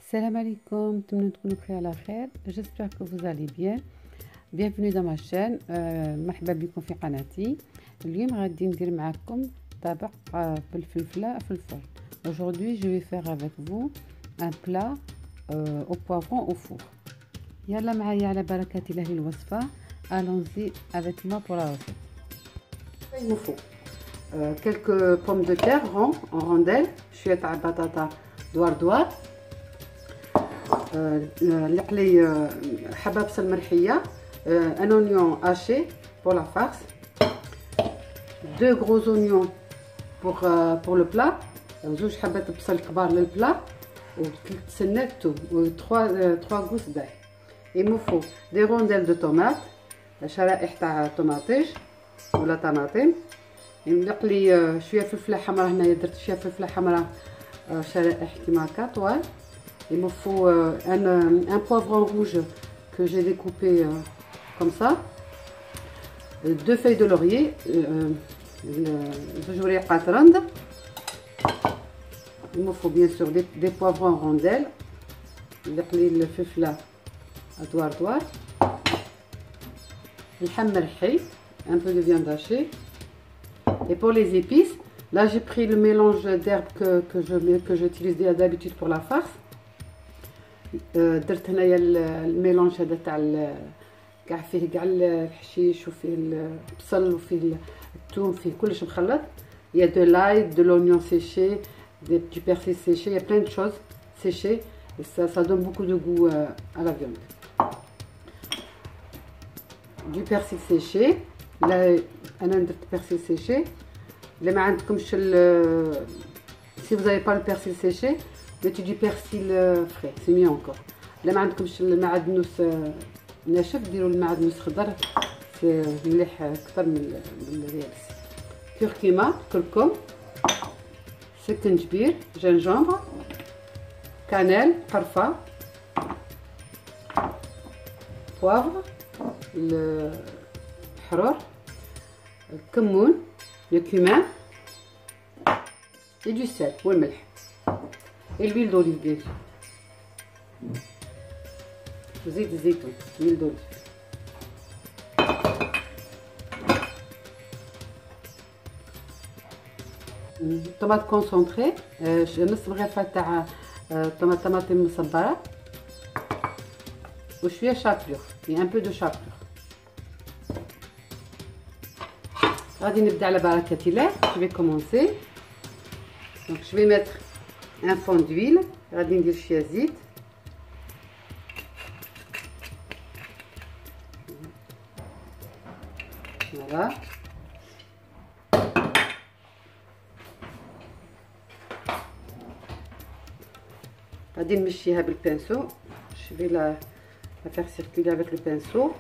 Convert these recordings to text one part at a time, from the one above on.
Salam alaikum, j'espère que vous allez bien. Bienvenue dans ma chaîne. مرحبا بكم في قناتي. اليوم غادي ندير معكم طبق بالفلفله في الفرن. Aujourd'hui, je vais faire avec vous un plat au poivron au four. يلا معايا على بركة الله الوصفة. Allons-y avec moi pour la recette. Il me faut quelques pommes de terre rondes en rondelles, شوية بطاطا دوار اللي قلي حبة بصل مرحية, un oignon haché pour la farce, 2 gros oignons pour le plat, زوج حبات بصل كبار للبلا, و 3 سنات توم, و 3 gousses d'ail. Il me faut des rondelles de tomates, شرائح تاع طماطيش ولا طماطم. نلق لي شويه فلفله حمراء, هنايا درت شويه فلفله حمراء شرائح كيما هكا طوال. Il me faut un poivron rouge que j'ai découpé comme ça, 2 feuilles de laurier, il me faut bien sûr des poivrons en rondelles, le fifla دوار, اللحم مرحي, un peu de viande hachée. Et pour les épices, là j'ai pris le mélange d'herbes que j'utilise d'habitude pour la farce. درت هنايا الميلونج هذا تاع كاع فيه كاع الحشيش وفيه البصل وفيه الثوم, فيه كلش مخلط. Il y a de l'ail, de l'oignon séché, du persil séché, il y a plein de choses séchées et ça donne beaucoup de goût à la viande. Du persil séché, là انا درت persil séché. اللي ما عندكمش si vous n'avez pas le persil séché, mettez du persil frais, c'est mieux encore. لا ما عندكمش المعدنوس ناشف, ديروا المعدنوس خضر, سي مليح اكثر من اليابس. كركمه, كركم, سكنجبير, جنجبر, كانيل, قرفه, بوافر, الحرور, الكمون, الكمون et du sel والملح et l'huile d'olive bien sûr. وزيت الزيتون, l'huile d'olive. طماط كونسونطري, نص رغيفه تاع طماطم مصبره وشويه شابلور, et un peu de chapelure. غادي نبدا على بركه الله. Je vais commencer. Donc je vais mettre un fond d'huile, غادي ندير شويه زيت, voilà. غادي نمشيها بالبانسو, je vais la faire circuler avec le pinceau.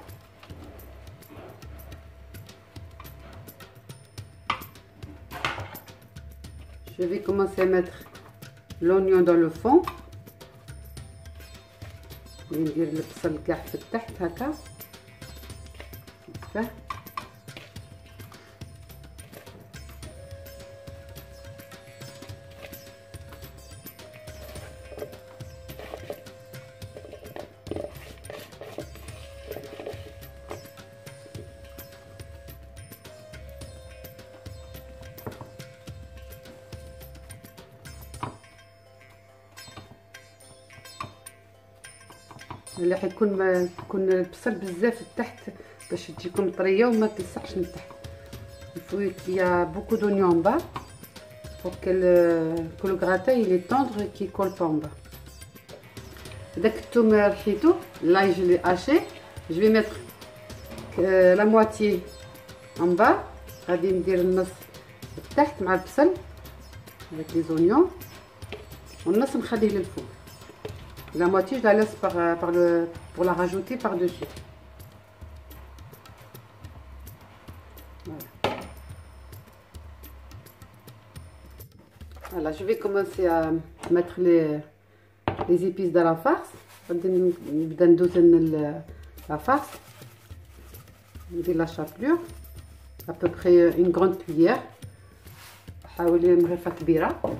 Je vais commencer à mettre l'oignon dans le fond. ندير البصل كاع في التحت هكا كيف. اللي حيكون تكون البصل بزاف تحت باش تجيكم طريه وما تلصقش من تحت. Il y a beaucoup d'oignons en bas pour que le gratin il est tendre et qu'il colle pas en bas. داك الثوم رحيتو, l'ail je l'ai haché, je vais mettre la moitié en bas, غادي ندير النص تحت مع البصل avec les oignons, والنص نخليه للفوق. La moitié, je la laisse pour la rajouter par-dessus. Voilà. Voilà, je vais commencer à mettre les épices dans la farce. نبدا ندوزن la farce. ندير la chapelure, à peu près une grande cuillère. حاولي مغرفة كبيرة.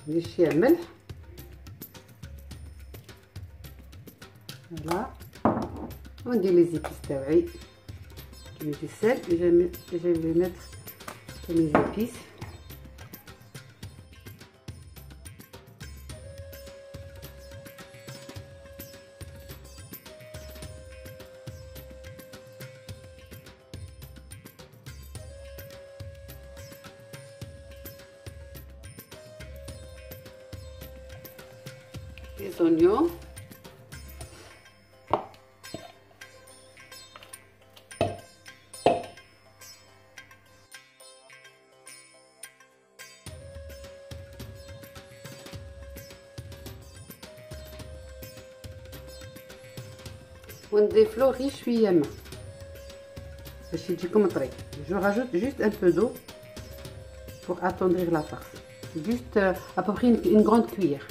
ندير شوية ملح. فوالا وندير لي زيبيس تاوعي كيما دي سال جاي لي ميتر لي زيبيس les oignons, وندير ريش شويه ماء باش يجيكم طري. جو rajoute juste un peu d'eau pour attendrir la farce, juste à peu près une grande cuillère.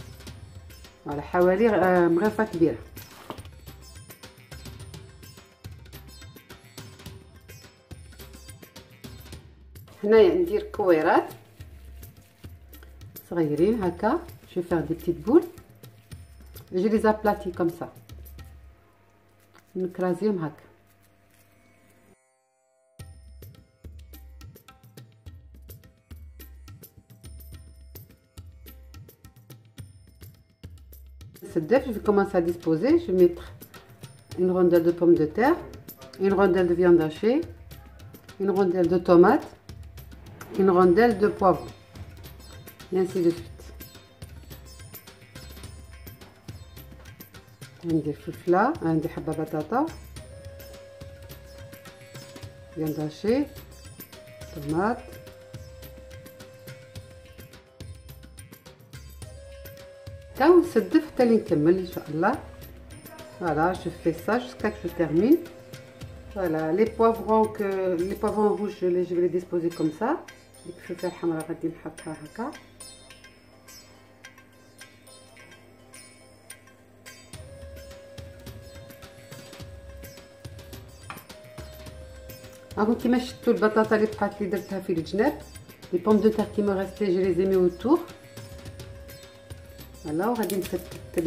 فوالا حوالي مغرفه كبيره. هنايا ندير كويرات صغيرين هكا. جو فيغ دي بتيت بول. جو لي زابلاتي كوم سا نكرازيهم هكا. Je vais commencer à disposer. Je vais mettre une rondelle de pommes de terre, une rondelle de viande hachée, une rondelle de tomate, une rondelle de poivron, et ainsi de suite. عندي فلفلة، عندي حبة بطاطا، viande hachée, tomate. تاو نسدف حتى اللي نكمل ان شاء الله. فوالا جو في سا جوسكا كو جو تيرمين. فوالا لي بوافرون روج جو لي ديسبوزي كوم سا. ديك الفلفله الحمراء غادي نحطها هكا. هاكم كيما شفتوا البطاطا اللي بقات لي درتها في الجناب. لي بوم دو تير كي مو ريستي جو لي زي مي اوتور. فوالا وغادي نفتت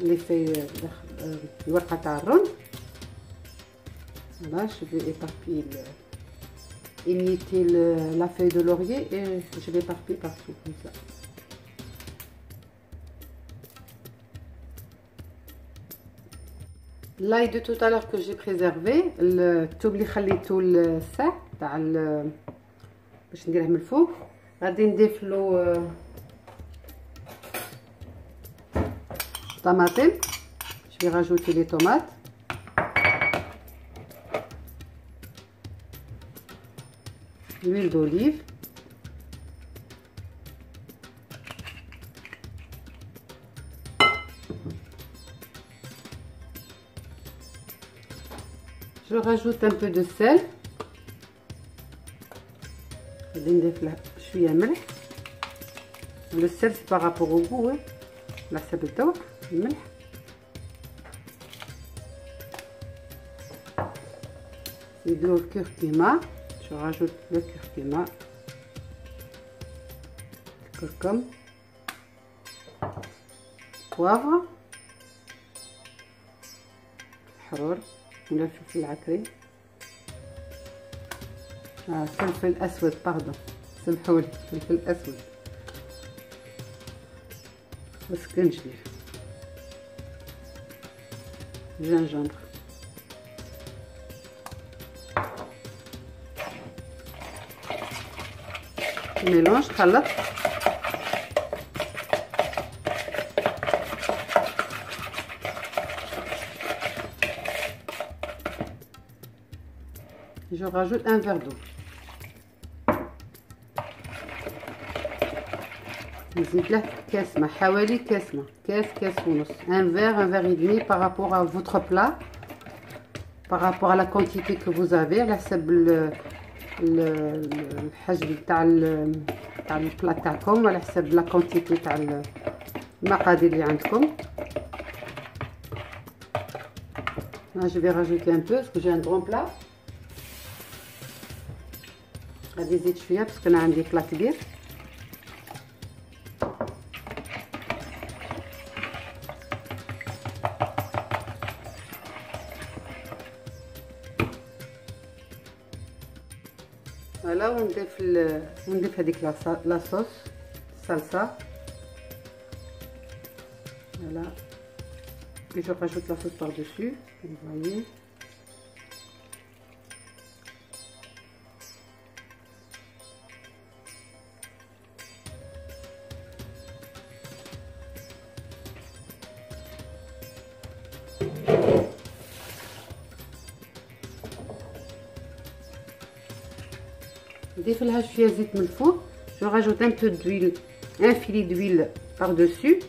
لي في الورقه تاع الرز. فوالا جو في éparpiller émietter la feuille de laurier et je vais éparpiller partout comme ça. L'ail de tout à l'heure que j'ai préservé, الثوم اللي خليته الساع تاع باش نديره من الفوق، غادي نضيف له طماطم. Je vais rajouter les tomates. L'huile d'olive. Je rajoute un peu de sel. غادي نضيف له شويه ملح. Le sel c'est par rapport au goût, على حسب الذوق. الملح. نديرو الكركمه. Je rajoute le curcuma, le curcum, poivre, الحرور ولا الفلفل العكري. فلفل اسود باردون، سمحولي، فلفل اسود وسكنجبير، جنجبر. ميلونج خلط. Je rajoute un verre d'eau. نزيد له كاس ماء، حوالي كاس ماء، كاس ونص. un verre et demi par rapport à votre plat, par rapport à la quantité que vous avez، على حسب الحجم تاع البلا تاعكم، على حسب لا كونتيتي تاع المقادير اللي عندكم. Là je vais rajouter un peu parce que j'ai un grand plat. غادي نزيد شويه باسكو انا عندي بلا كبير. فوالا ونضيف هذيك لاصوص الصلصه. فوالا puis je rajoute la sauce par dessus, vous voyez. نضيف لها شويه زيت من الفوق. je rajoute un peu d'huile, un filet d'huile par dessus.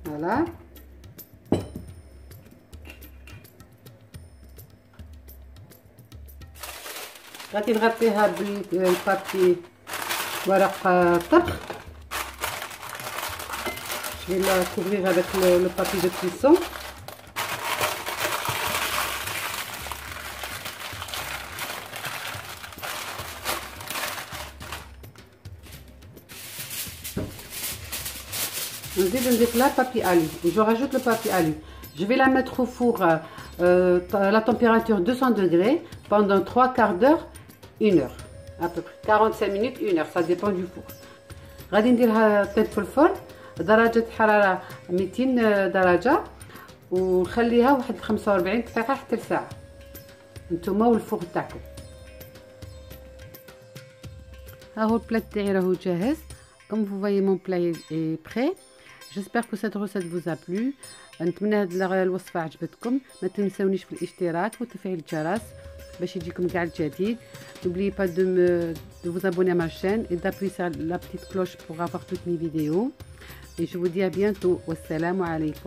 Voilà. غادي نغطيها بالبابي ورق طبخ. je vais la couvrir avec le papier de cuisson. نزيد là papier alu. Je rajoute le papier alu. Je vais la mettre au four à la température 200 degrés pendant 3/4 d'heure, 1 heure à peu près, 45 minutes, 1 heure, ça dépend du four. غادي نديرها طيب في الفرن درجة حرارة 200 درجة ونخليها واحد 45 دقيقة حتى لساعة نتوما والفوق تاعكم. ها هو البلات تاعي راهو جاهز. Comme vous voyez mon plat est prêt. J'espère que cette recette vous a plu. نتمنى هاد الوصفة عجبتكم. ما تنسونيش في الاشتراك وتفعيل الجرس باش يجيكم كاع الجديد. N'oubliez pas de vous abonner à ma chaîne et d'appuyer sur la petite cloche pour avoir toutes mes vidéos. Et je vous dis à bientôt. Wassalamu alaikum.